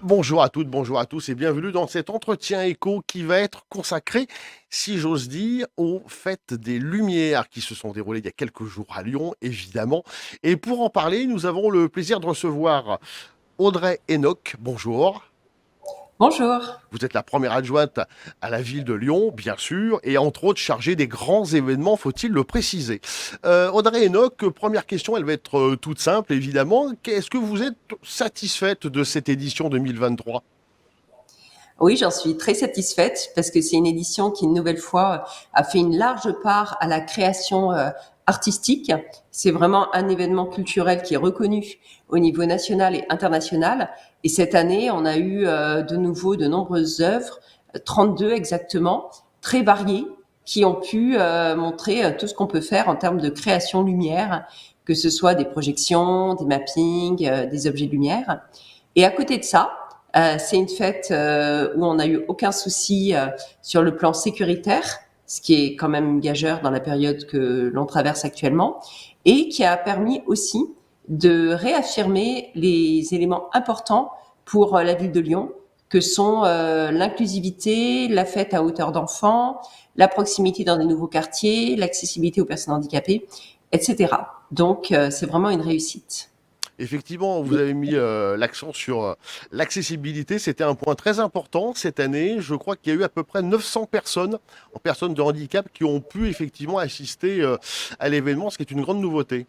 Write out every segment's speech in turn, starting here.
Bonjour à toutes, bonjour à tous et bienvenue dans cet entretien écho qui va être consacré, si j'ose dire, aux fêtes des Lumières qui se sont déroulées il y a quelques jours à Lyon, évidemment. Et pour en parler, nous avons le plaisir de recevoir Audrey Enoch. Bonjour. Bonjour. Vous êtes la première adjointe à la ville de Lyon, bien sûr, et entre autres chargée des grands événements, faut-il le préciser. Audrey Enoch, première question, elle va être toute simple, évidemment. Est-ce que vous êtes satisfaite de cette édition 2023? Oui, j'en suis très satisfaite parce que c'est une édition qui, une nouvelle fois, a fait une large part à la création artistique. C'est vraiment un événement culturel qui est reconnu au niveau national et international. Et cette année, on a eu de nouveau de nombreuses œuvres, 32 exactement, très variées, qui ont pu montrer tout ce qu'on peut faire en termes de création lumière, que ce soit des projections, des mappings, des objets de lumière. Et à côté de ça, c'est une fête où on n'a eu aucun souci sur le plan sécuritaire, ce qui est quand même gageur dans la période que l'on traverse actuellement, et qui a permis aussi de réaffirmer les éléments importants pour la ville de Lyon, que sont l'inclusivité, la fête à hauteur d'enfants, la proximité dans des nouveaux quartiers, l'accessibilité aux personnes handicapées, etc. Donc, c'est vraiment une réussite. Effectivement, vous avez mis l'accent sur l'accessibilité. C'était un point très important cette année. Je crois qu'il y a eu à peu près 900 personnes en personnes de handicap qui ont pu effectivement assister à l'événement, ce qui est une grande nouveauté.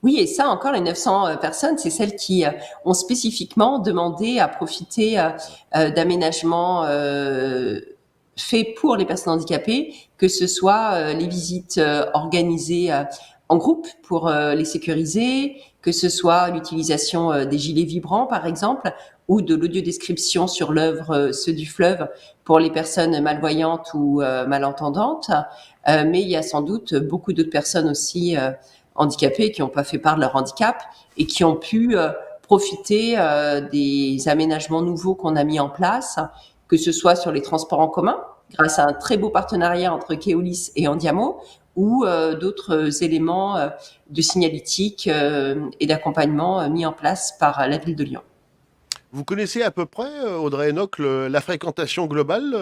Oui, et ça encore, les 900 personnes, c'est celles qui ont spécifiquement demandé à profiter d'aménagements faits pour les personnes handicapées, que ce soit les visites organisées en groupe pour les sécuriser, que ce soit l'utilisation des gilets vibrants, par exemple, ou de l'audiodescription sur l'œuvre Ceux du fleuve pour les personnes malvoyantes ou malentendantes. Mais il y a sans doute beaucoup d'autres personnes aussi handicapés qui n'ont pas fait part de leur handicap et qui ont pu profiter des aménagements nouveaux qu'on a mis en place, que ce soit sur les transports en commun, grâce à un très beau partenariat entre Keolis et Andiamo, ou d'autres éléments de signalétique et d'accompagnement mis en place par la ville de Lyon. Vous connaissez à peu près, Audrey Enoch, la fréquentation globale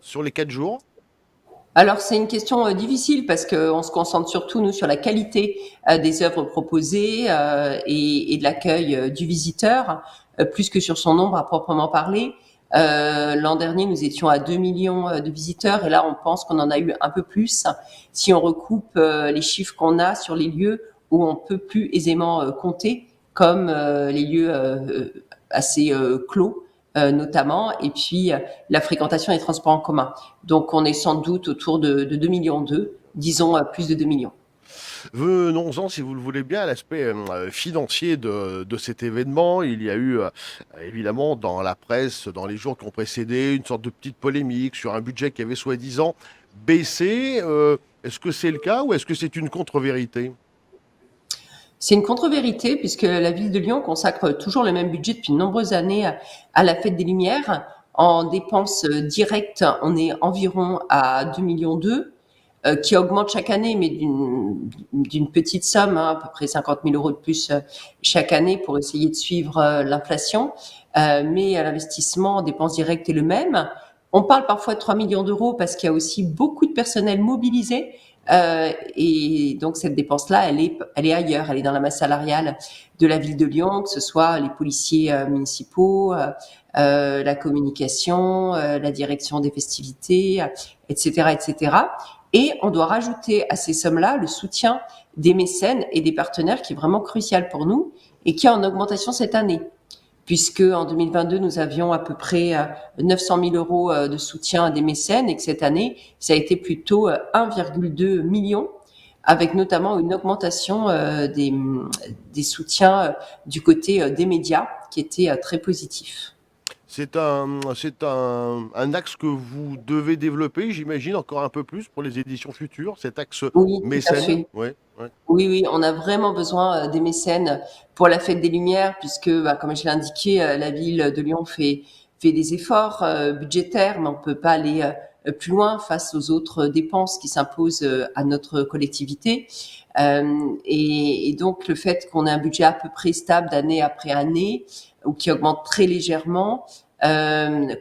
sur les 4 jours? Alors c'est une question difficile parce qu'on se concentre surtout nous sur la qualité des œuvres proposées et de l'accueil du visiteur, plus que sur son nombre à proprement parler. L'an dernier, nous étions à 2 millions de visiteurs et là, on pense qu'on en a eu un peu plus si on recoupe les chiffres qu'on a sur les lieux où on peut plus aisément compter, comme les lieux assez clos notamment, et puis la fréquentation des transports en commun. Donc on est sans doute autour de 2 millions d'eux, disons plus de 2 millions. Venons-en, si vous le voulez bien, à l'aspect financier de cet événement. Il y a eu, évidemment, dans la presse, dans les jours qui ont précédé, une sorte de petite polémique sur un budget qui avait soi-disant baissé. Est-ce que c'est le cas ou est-ce que c'est une contre-vérité? C'est une contre-vérité puisque la ville de Lyon consacre toujours le même budget depuis de nombreuses années à la Fête des Lumières. En dépenses directes, on est environ à 2 millions d'euros, qui augmente chaque année, mais d'une petite somme, hein, à peu près 50 000 euros de plus chaque année pour essayer de suivre l'inflation. Mais l'investissement en dépenses directes est le même. On parle parfois de 3 millions d'euros parce qu'il y a aussi beaucoup de personnel mobilisé. Et donc cette dépense-là, elle est ailleurs, elle est dans la masse salariale de la ville de Lyon, que ce soit les policiers municipaux, la communication, la direction des festivités, etc., etc. Et on doit rajouter à ces sommes-là le soutien des mécènes et des partenaires qui est vraiment crucial pour nous et qui est en augmentation cette année. Puisque en 2022, nous avions à peu près 900 000 euros de soutien à des mécènes et que cette année, ça a été plutôt 1,2 million, avec notamment une augmentation des soutiens du côté des médias qui était très positif. C'est un axe que vous devez développer, j'imagine, encore un peu plus pour les éditions futures, cet axe Oui, tout à mécène. fait. Ouais, ouais. Oui, oui, on a vraiment besoin des mécènes pour la fête des Lumières, puisque, bah, comme je l'ai indiqué, la ville de Lyon fait des efforts budgétaires, mais on peut pas aller plus loin face aux autres dépenses qui s'imposent à notre collectivité. Et donc, le fait qu'on ait un budget à peu près stable d'année après année, ou qui augmente très légèrement,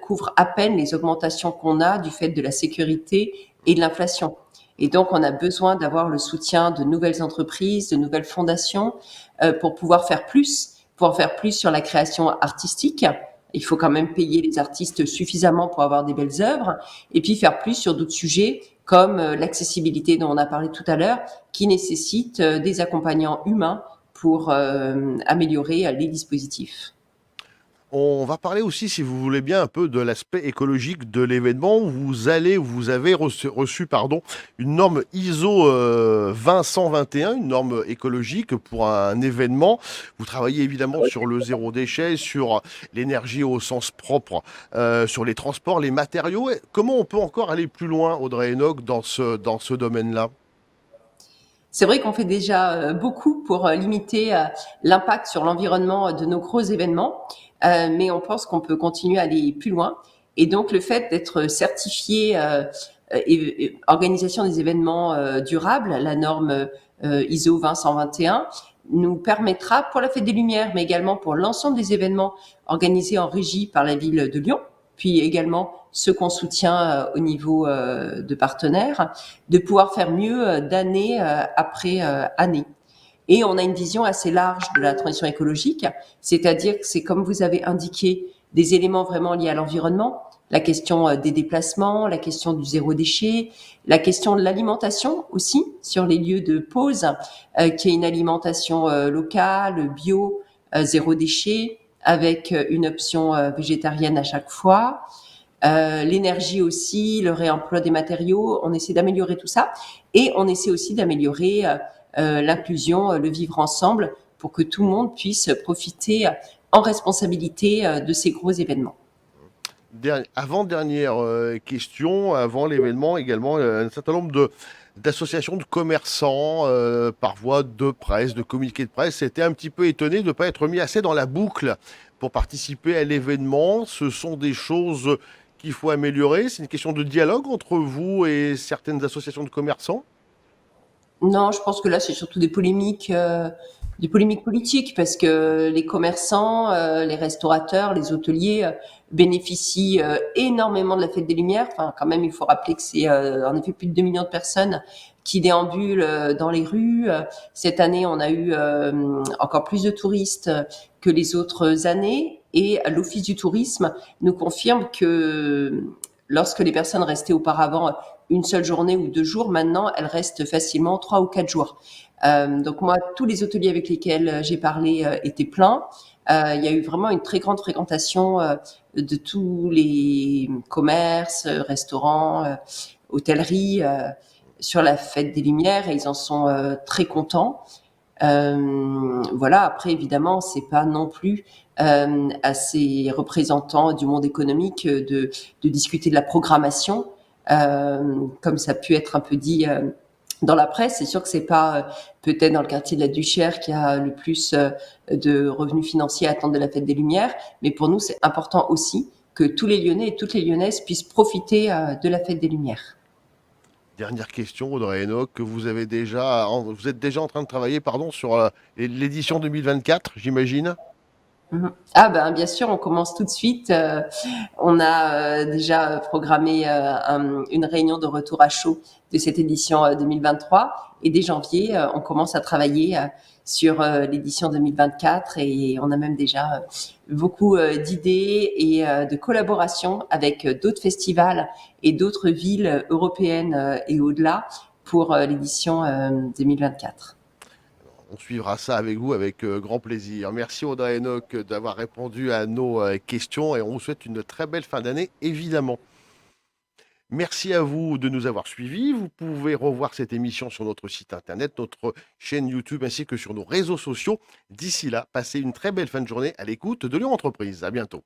couvre à peine les augmentations qu'on a du fait de la sécurité et de l'inflation. Et donc, on a besoin d'avoir le soutien de nouvelles entreprises, de nouvelles fondations pour pouvoir faire plus sur la création artistique. Il faut quand même payer les artistes suffisamment pour avoir des belles œuvres, et puis faire plus sur d'autres sujets comme l'accessibilité dont on a parlé tout à l'heure, qui nécessite des accompagnants humains pour améliorer les dispositifs. On va parler aussi, si vous voulez bien, un peu de l'aspect écologique de l'événement. Vous avez reçu, pardon, une norme ISO 20121, une norme écologique pour un événement. Vous travaillez évidemment sur le zéro déchet, sur l'énergie au sens propre, sur les transports, les matériaux. Comment on peut encore aller plus loin, Audrey Enoch, dans ce domaine-là? C'est vrai qu'on fait déjà beaucoup pour limiter l'impact sur l'environnement de nos gros événements, mais on pense qu'on peut continuer à aller plus loin. Et donc le fait d'être certifié organisation des événements durables, la norme ISO 20121, nous permettra pour la Fête des Lumières, mais également pour l'ensemble des événements organisés en régie par la ville de Lyon, puis également ceux qu'on soutient au niveau de partenaires, de pouvoir faire mieux d'année après année. Et on a une vision assez large de la transition écologique, c'est-à-dire que c'est, comme vous avez indiqué, des éléments vraiment liés à l'environnement, la question des déplacements, la question du zéro déchet, la question de l'alimentation aussi sur les lieux de pause, qui est une alimentation locale, bio, zéro déchet, avec une option végétarienne à chaque fois. L'énergie aussi, le réemploi des matériaux, on essaie d'améliorer tout ça et on essaie aussi d'améliorer l'inclusion, le vivre ensemble pour que tout le monde puisse profiter en responsabilité de ces gros événements. Avant-dernière question, avant l'événement également, un certain nombre d'associations de commerçants par voie de presse, de communiqués de presse, étaient un petit peu étonnés de ne pas être mis assez dans la boucle pour participer à l'événement. Ce sont des choses qu'il faut améliorer. C'est une question de dialogue entre vous et certaines associations de commerçants. Non, je pense que là, c'est surtout des polémiques politiques, parce que les commerçants, les restaurateurs, les hôteliers bénéficient énormément de la Fête des Lumières. Enfin, quand même, il faut rappeler que c'est en effet plus de 2 millions de personnes qui déambulent dans les rues. Cette année, on a eu encore plus de touristes que les autres années, et l'Office du tourisme nous confirme que lorsque les personnes restaient auparavant une seule journée ou 2 jours, maintenant, elles restent facilement 3 ou 4 jours. Donc moi, tous les hôteliers avec lesquels j'ai parlé étaient pleins. Il y a eu vraiment une très grande fréquentation de tous les commerces, restaurants, hôtelleries sur la Fête des Lumières, et ils en sont très contents. Voilà. Après, évidemment, c'est pas non plus à ces représentants du monde économique de discuter de la programmation, comme ça a pu être un peu dit dans la presse. C'est sûr que c'est pas peut-être dans le quartier de la Duchère qui a le plus de revenus financiers à attendre de la Fête des Lumières, mais pour nous, c'est important aussi que tous les Lyonnais et toutes les Lyonnaises puissent profiter de la Fête des Lumières. Dernière question, Audrey Enoch, que vous êtes déjà en train de travailler, pardon, sur l'édition 2024, j'imagine. Mhm. Ah ben bien sûr, on commence tout de suite. On a déjà programmé une réunion de retour à chaud de cette édition 2023, et dès janvier, on commence à travailler sur l'édition 2024, et on a même déjà beaucoup d'idées et de collaborations avec d'autres festivals et d'autres villes européennes et au-delà pour l'édition 2024. On suivra ça avec vous avec grand plaisir. Merci Audrey Enoch d'avoir répondu à nos questions et on vous souhaite une très belle fin d'année, évidemment. Merci à vous de nous avoir suivis. Vous pouvez revoir cette émission sur notre site internet, notre chaîne YouTube ainsi que sur nos réseaux sociaux. D'ici là, passez une très belle fin de journée à l'écoute de Lyon Entreprise. À bientôt.